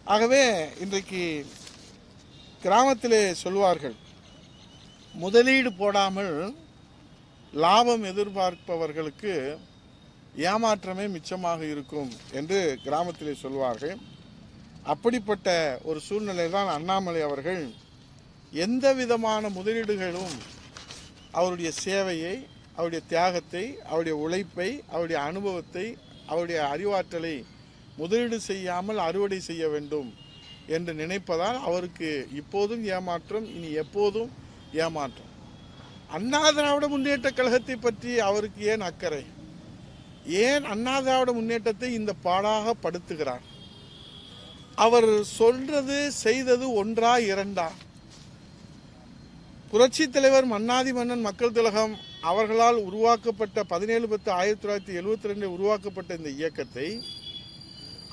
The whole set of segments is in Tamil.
ஆகவே இன்றைக்கு கிராமத்திலே சொல்வார்கள், முதலீடு போடாமல் லாபம் எதிர்பார்ப்பவர்களுக்கு ஏமாற்றமே மிச்சமாக இருக்கும் என்று கிராமத்திலே சொல்வார்கள். அப்படிப்பட்ட ஒரு சூழ்நிலை தான் அண்ணாமலை அவர்கள் எந்த விதமான முதலீடுகளும் அவருடைய சேவையை, அவருடைய தியாகத்தை, அவருடைய உழைப்பை, அவருடைய அனுபவத்தை, அவருடைய அறிவாற்றலை முதலீடு செய்யாமல் அறுவடை செய்ய வேண்டும் என்று நினைப்பதால் அவருக்கு இப்போதும் ஏமாற்றம், இனி எப்போதும் ஏமாற்றம். அண்ணா திராவிட முன்னேற்ற கழகத்தை பற்றி அவருக்கு ஏன் அக்கறை? ஏன் அண்ணா திராவிட முன்னேற்றத்தை இந்த பாடாக படுத்துகிறார்? அவர் சொல்றது செய்தது ஒன்றா இரண்டா? புரட்சி தலைவர் மன்னாதி மன்னன் மக்கள் திலகம் அவர்களால் உருவாக்கப்பட்ட 17/10/1972 உருவாக்கப்பட்ட இந்த இயக்கத்தை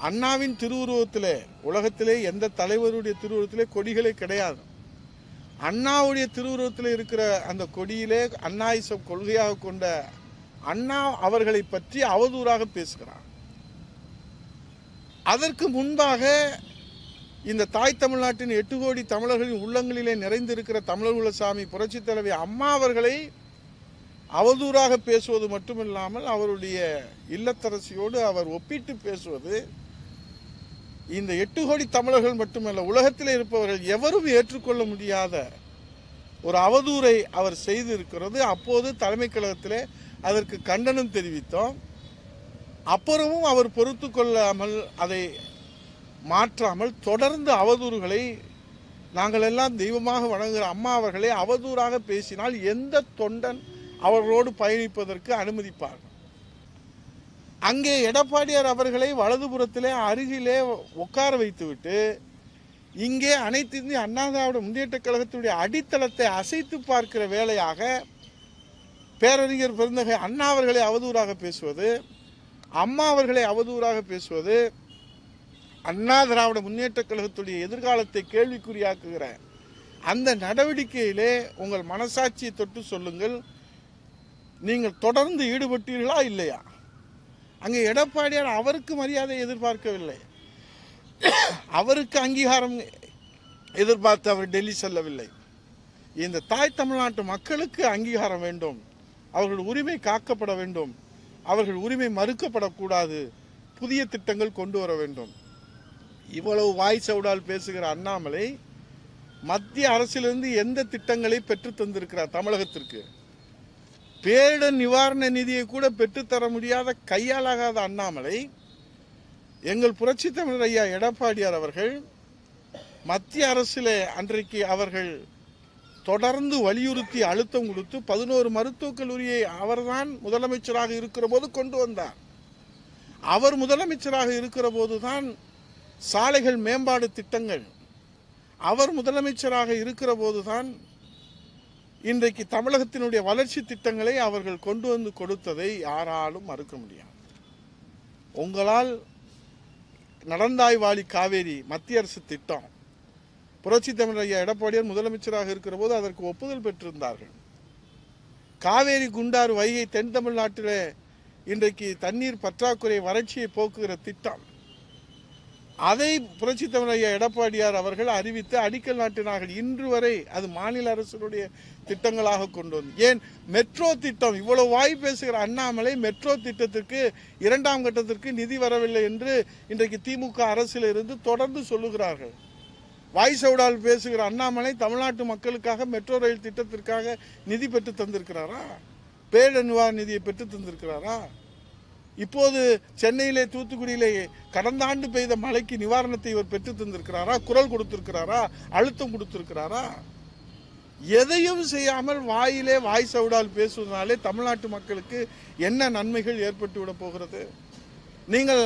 அண்ணாவின் திருவுருவத்திலே, உலகத்திலே எந்த தலைவருடைய திருவுருவத்திலே கொடிகளே கிடையாது. அண்ணாவுடைய திருவுருவத்தில் இருக்கிற அந்த கொடியிலே அண்ணாயிசம் கொள்கையாக கொண்ட அண்ணா அவர்களை பற்றி அவதூறாக பேசுகிறார். அதற்கு முன்பாக இந்த தாய் தமிழ்நாட்டின் 8 கோடி தமிழர்களின் உள்ளங்களிலே நிறைந்திருக்கிற தமிழர் சாமி புரட்சி தலைவி அம்மா அவர்களை அவதூறாக பேசுவது மட்டுமில்லாமல் அவருடைய இல்லத்தரசியோடு அவர் ஒப்பிட்டு பேசுவது இந்த 8 கோடி தமிழர்கள் மட்டுமல்ல, உலகத்தில் இருப்பவர்கள் எவரும் ஏற்றுக்கொள்ள முடியாத ஒரு அவதூறை அவர் செய்திருக்கிறது. அப்போது தலைமை கழகத்திலே அதற்கு கண்டனம் தெரிவித்தோம். அப்புறமும் அவர் பொறுத்து கொள்ளாமல் அதை மாற்றாமல் தொடர்ந்து அவதூறுகளை, நாங்கள் எல்லாம் தெய்வமாக வணங்குகிற அம்மா அவர்களை அவதூறாக பேசினால் எந்த தொண்டன் அவர்களோடு பயணிப்பதற்கு அனுமதிப்பார்கள்? அங்கே எடப்பாடியார் அவர்களை வலதுபுறத்திலே அருகிலே உட்கார வைத்துவிட்டு இங்கே அனைத்து இந்திய அண்ணா திராவிட முன்னேற்ற கழகத்துடைய அடித்தளத்தை அசைத்து பார்க்கிற வேலையாக பேரறிஞர் பெருந்தகை அண்ணா அவர்களை அவதூறாக பேசுவது, அம்மா அவர்களை அவதூறாக பேசுவது, அண்ணா திராவிட முன்னேற்ற கழகத்துடைய எதிர்காலத்தை கேள்விக்குறியாக்குகிற அந்த நடவடிக்கையிலே உங்கள் மனசாட்சியை தொட்டு சொல்லுங்கள், நீங்கள் தொடர்ந்து ஈடுபட்டீர்களா இல்லையா? அங்கே எடப்பாடியார் அவருக்கு மரியாதை எதிர்பார்க்கவில்லை, அவருக்கு அங்கீகாரம் எதிர்பார்த்து அவர் டெல்லி செல்லவில்லை. இந்த தாய் தமிழ்நாட்டு மக்களுக்கு அங்கீகாரம் வேண்டும், அவர்கள் உரிமை காக்கப்பட வேண்டும், அவர்கள் உரிமை மறுக்கப்படக்கூடாது, புதிய திட்டங்கள் கொண்டு வர வேண்டும். இவ்வளவு வாய் சவுடால் பேசுகிற அண்ணாமலை மத்திய அரசிலிருந்து எந்த திட்டங்களை பெற்று தந்திருக்கிறார் தமிழகத்திற்கு? பேரிடர் நிவாரண நிதியை கூட பெற்றுத்தர முடியாத கையாலாகாத அண்ணாமலை, எங்கள் புரட்சி தமிழர் ஐயா எடப்பாடியார் அவர்கள் மத்திய அரசிலே அன்றைக்கு அவர்கள் தொடர்ந்து வலியுறுத்தி அழுத்தம் கொடுத்து 11 மருத்துவக் கல்லூரியை அவர்தான் முதலமைச்சராக இருக்கிற போது கொண்டு வந்தார். அவர் முதலமைச்சராக இருக்கிற போதுதான் சாலைகள் மேம்பாடு திட்டங்கள், அவர் முதலமைச்சராக இருக்கிற போதுதான் இன்றைக்கு தமிழகத்தினுடைய வளர்ச்சி திட்டங்களை அவர்கள் கொண்டு வந்து கொடுத்ததை யாராலும் மறுக்க முடியாது. உங்களால் நடந்தாய்வாளி காவேரி மத்திய அரசு திட்டம், புரட்சி தமிழர் ஐயா எடப்பாடியார் முதலமைச்சராக இருக்கிற போது அதற்கு ஒப்புதல் பெற்றிருந்தார்கள். காவேரி குண்டாறு வைகை தென் தமிழ்நாட்டில் இன்றைக்கு தண்ணீர் பற்றாக்குறை வறட்சியை போக்குகிற திட்டம், அதை புரட்சி தமிழர் ஐயா எடப்பாடியார் அவர்கள் அறிவித்து அடிக்கல் நாட்டினார்கள். இன்று வரை அது மாநில அரசுடைய திட்டங்களாக கொண்டு வந்து, ஏன் மெட்ரோ திட்டம், இவ்வளவு வாய் பேசுகிற அண்ணாமலை மெட்ரோ திட்டத்திற்கு 2ஆம் கட்டத்திற்கு நிதி வரவில்லை என்று இன்றைக்கு திமுக அரசில் இருந்து தொடர்ந்து சொல்லுகிறார்கள். வாய் சவுடால் பேசுகிற அண்ணாமலை தமிழ்நாட்டு மக்களுக்காக மெட்ரோ ரயில் திட்டத்திற்காக நிதி பெற்று தந்திருக்கிறாரா? பேரிடர் நிவாரண நிதியை பெற்று தந்திருக்கிறாரா? இப்போது சென்னையிலே தூத்துக்குடியிலே கடந்த ஆண்டு பெய்த மழைக்கு நிவாரணத்தை இவர் பெற்று தந்திருக்கிறாரா? குரல் கொடுத்திருக்கிறாரா? அழுத்தம் கொடுத்திருக்கிறாரா? எதையும் செய்யாமல் வாயிலே வாய் சவுடால் பேசுவதனாலே தமிழ்நாட்டு மக்களுக்கு என்ன நன்மைகள் ஏற்பட்டு விட போகிறது? நீங்கள்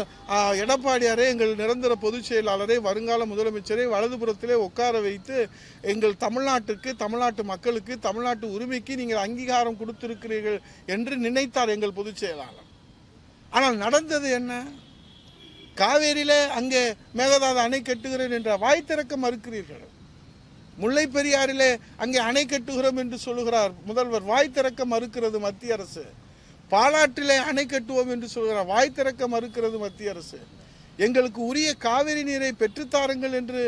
எடப்பாடியாரே, எங்கள் நிரந்தர பொதுச் செயலாளரை, வருங்கால முதலமைச்சரை வலதுபுறத்திலே உட்கார வைத்து எங்கள் தமிழ்நாட்டுக்கு, தமிழ்நாட்டு மக்களுக்கு, தமிழ்நாட்டு உரிமைக்கு நீங்கள் அங்கீகாரம் கொடுத்திருக்கிறீர்கள் என்று நினைத்தார் எங்கள் பொதுச் செயலாளர். ஆனால் நடந்தது என்ன? காவேரியில அங்கே மேகதாது அணை கட்டுகிறேன் என்ற வாய் திறக்க மறுக்கிறீர்கள். முல்லை பெரியாரிலே அங்கே அணை கட்டுகிறோம் என்று சொல்லுகிறார் முதல்வர், வாய் திறக்க மறுக்கிறது மத்திய அரசு. பாலாற்றிலே அணை கட்டுவோம் என்று சொல்கிறார், வாய் திறக்க மறுக்கிறது மத்திய அரசு. எங்களுக்கு உரிய காவிரி நீரை பெற்றுத்தாருங்கள் என்று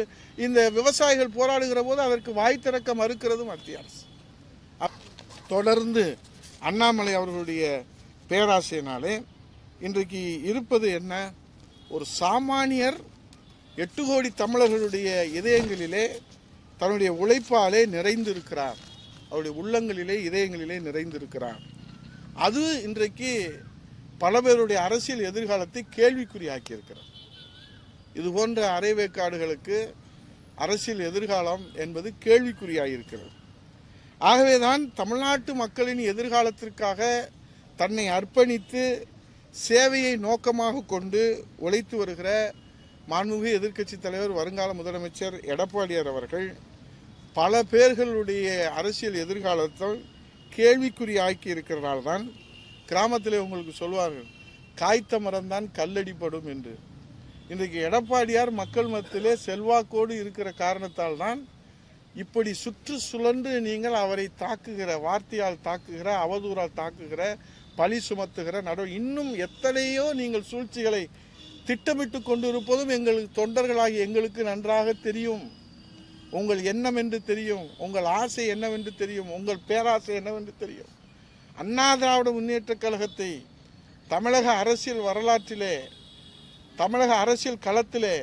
இந்த விவசாயிகள் போராடுகிற போது அதற்கு வாய் திறக்க மறுக்கிறது மத்திய அரசு. தொடர்ந்து அண்ணாமலை அவர்களுடைய பேராசையினாலே இன்றைக்கு இருப்பது என்ன? ஒரு சாமானியர் 8 கோடி தமிழர்களுடைய இதயங்களிலே தன்னுடைய உழைப்பாலே நிறைந்திருக்கிறார். அவருடைய உள்ளங்களிலே இதயங்களிலே நிறைந்திருக்கிறார். அது இன்றைக்கு பல பேருடைய அரசியல் எதிர்காலத்தை கேள்விக்குறியாக்கி இருக்கிறார். இது போன்ற அரைவேக்காடுகளுக்கு அரசியல் எதிர்காலம் என்பது கேள்விக்குறியாயிருக்கிறது. ஆகவேதான் தமிழ்நாட்டு மக்களின் எதிர்காலத்திற்காக தன்னை அர்ப்பணித்து சேவையை நோக்கமாக கொண்டு உழைத்து வருகிற மாண்புமிகு எதிர்க்கட்சி தலைவர் வருங்கால முதலமைச்சர் எடப்பாடியார் அவர்கள் பல பேர்களுடைய அரசியல் எதிர்காலத்தை கேள்விக்குறியாக்கி இருக்கிறனால்தான் கிராமத்திலே உங்களுக்கு சொல்வார்கள், காய்த்த மரம்தான் கல்லடிப்படும் என்று. இன்றைக்கு எடப்பாடியார் மக்கள் மத்தியிலே செல்வாக்கோடு இருக்கிற காரணத்தால் தான் இப்படி சுற்று சுழன்று நீங்கள் அவரை தாக்குகிற, வார்த்தையால் தாக்குகிற, அவதூறால் தாக்குகிற, பழி சுமத்துகிற இன்னும் எத்தனையோ நீங்கள் சூழ்ச்சிகளை திட்டமிட்டு கொண்டிருப்பதும் எங்களுக்கு தொண்டர்களாகிய எங்களுக்கு நன்றாக தெரியும். உங்கள் எண்ணம் என்று தெரியும், உங்கள் ஆசை என்னவென்று தெரியும், உங்கள் பேராசை என்னவென்று தெரியும். அண்ணா திராவிட முன்னேற்றக் கழகத்தை தமிழக அரசியல் வரலாற்றிலே, தமிழக அரசியல் களத்திலே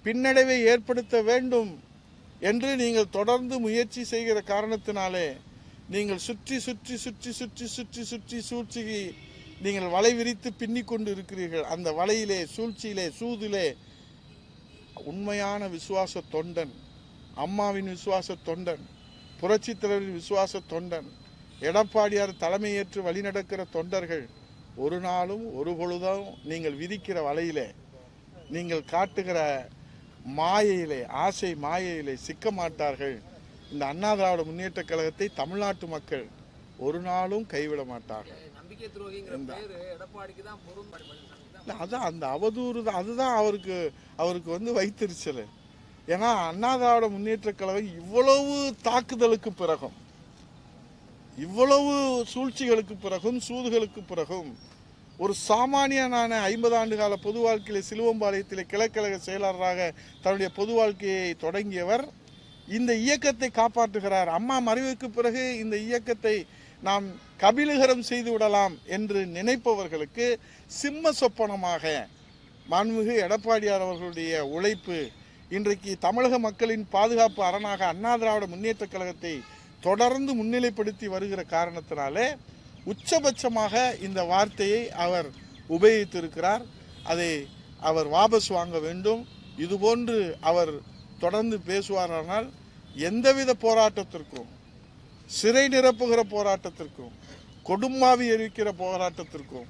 பின்னடைவை ஏற்படுத்த வேண்டும் என்று நீங்கள் தொடர்ந்து முயற்சி செய்கிற காரணத்தினாலே நீங்கள் சுற்றி சுற்றி சுற்றி சுற்றி சுற்றி சுற்றி சூழ்ச்சி நீங்கள் வலை விரித்து பின்னிக் கொண்டு இருக்கிறீர்கள். அந்த வலையிலே, சூழ்ச்சியிலே, சூதிலே உண்மையான விசுவாச தொண்டன், அம்மாவின் விசுவாச தொண்டன், புரட்சித் தலைவரின் விசுவாச தொண்டன், எடப்பாடியார் தலைமையேற்று வழிநடக்கிற தொண்டர்கள் ஒரு நாளும் ஒரு பொழுதும் நீங்கள் விதிக்கிற வலையிலே, நீங்கள் காட்டுகிற மாயையிலே, ஆசை மாயையிலே சிக்க மாட்டார்கள். இந்த அண்ணா திராவிட முன்னேற்ற கழகத்தை தமிழ்நாட்டு மக்கள் ஒரு நாளும் கைவிட மாட்டார்கள். அதான் அந்த அவதூறு தான், அதுதான் அவருக்கு வைத்திருச்சல். ஏன்னா அண்ணா திராவிட முன்னேற்ற கழகம் இவ்வளவு தாக்குதலுக்கு பிறகும், இவ்வளவு சூழ்ச்சிகளுக்கு பிறகும், சூதுகளுக்கு பிறகும் ஒரு சாமானியனான 50 ஆண்டு கால பொது வாழ்க்கையில் சிலுவம்பாளையத்தில் கிழக்கழக செயலாளராக தன்னுடைய பொது வாழ்க்கையை தொடங்கியவர் இந்த இயக்கத்தை காப்பாற்றுகிறார். அம்மா மறைவுக்கு பிறகு இந்த இயக்கத்தை நாம் கபிலகரம் செய்து விடலாம் என்று நினைப்பவர்களுக்கு சிம்ம சொப்பனமாக மாண்புமிகு எடப்பாடியார் அவர்களுடைய உழைப்பு இன்றைக்கு தமிழக மக்களின் பாதுகாப்பு அரணாக அண்ணா திராவிட முன்னேற்ற கழகத்தை தொடர்ந்து முன்னிலைப்படுத்தி வருகிற காரணத்தினாலே உச்சபட்சமாக இந்த வார்த்தையை அவர் உபயோகித்திருக்கிறார். அதை அவர் வாபஸ் வாங்க வேண்டும். இதுபோன்று அவர் தொடர்ந்து பேசுவாரானால் எந்தவித போராட்டத்திற்கும், சிறை நிரப்புகிற போராட்டத்திற்கும், கொடும்பாவி எரிக்கிற போராட்டத்திற்கும்,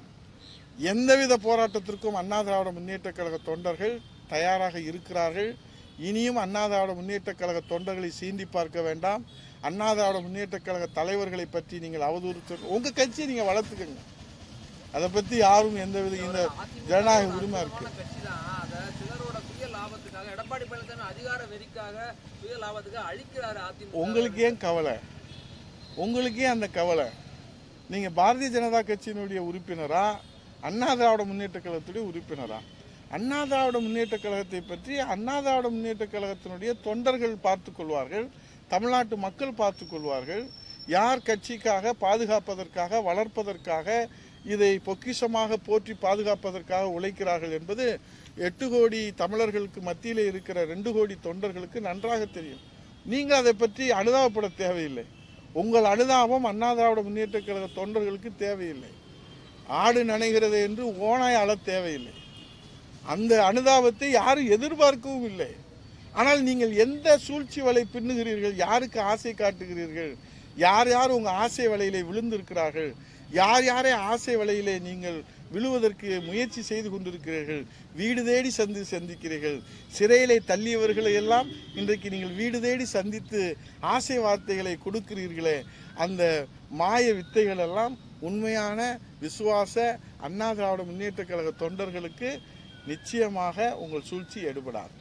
எந்தவித போராட்டத்திற்கும் அண்ணா திராவிட முன்னேற்ற கழக தொண்டர்கள் தயாராக இருக்கிறார்கள். இனியும் அண்ணா திராவிட முன்னேற்ற கழக தொண்டர்களை சீண்டி பார்க்க வேண்டாம். அண்ணா திராவிட முன்னேற்ற கழக தலைவர்களை பற்றி நீங்கள் அவதூறு உங்கள் கட்சியை நீங்கள் வளர்த்துக்கங்க. அதை பற்றி யாரும் எந்தவித இந்த ஜனநாயக உரிமை இருக்கு. உங்களுக்கு ஏன் கவலை? உங்களுக்கு ஏன் அந்த கவலை? நீங்கள் பாரதிய ஜனதா கட்சியினுடைய உறுப்பினரா, அண்ணா திராவிட முன்னேற்ற கழகத்துடைய உறுப்பினரா? அண்ணா திராவிட முன்னேற்ற கழகத்தை பற்றி அண்ணா திராவிட முன்னேற்ற கழகத்தினுடைய தொண்டர்கள் பார்த்து கொள்வார்கள், தமிழ்நாட்டு மக்கள் பார்த்து கொள்வார்கள். யார் கட்சிக்காக, பாதுகாப்பதற்காக, வளர்ப்பதற்காக, இதை பொக்கிஷமாக போற்றி பாதுகாப்பதற்காக உழைக்கிறார்கள் என்பது 8 கோடி தமிழர்களுக்கு மத்தியிலே இருக்கிற 2 கோடி தொண்டர்களுக்கு நன்றாக தெரியும். நீங்கள் அதை பற்றி அனுதாபப்பட தேவையில்லை. உங்கள் அனுதாபம் அண்ணா திராவிட முன்னேற்ற கழக தொண்டர்களுக்கு தேவையில்லை. ஆடு நனைகிறது என்று ஓனாய் அழ தேவையில்லை. அந்த அனுதாபத்தை யாரும் எதிர்பார்க்கவும் இல்லை. ஆனால் நீங்கள் எந்த சூழ்ச்சி வலை பின்னுகிறீர்கள், யாருக்கு ஆசை காட்டுகிறீர்கள், யார் யார் உங்கள் ஆசை வலையிலே விழுந்திருக்கிறார்கள், யார் யாரை ஆசை வலையிலே நீங்கள் விழுவதற்கு முயற்சி செய்து கொண்டிருக்கிறீர்கள், வீடு தேடி சந்திக்கிறீர்கள். சிறையிலே தள்ளியவர்களை எல்லாம் இன்றைக்கு நீங்கள் வீடு தேடி சந்தித்து ஆசை வார்த்தைகளை கொடுக்கிறீர்களே, அந்த மாய வித்தைகள் எல்லாம் உண்மையான விசுவாச அண்ணா திராவிட முன்னேற்ற கழக தொண்டர்களுக்கு நிச்சயமாக உங்கள் சூழ்ச்சி எடுபடாது.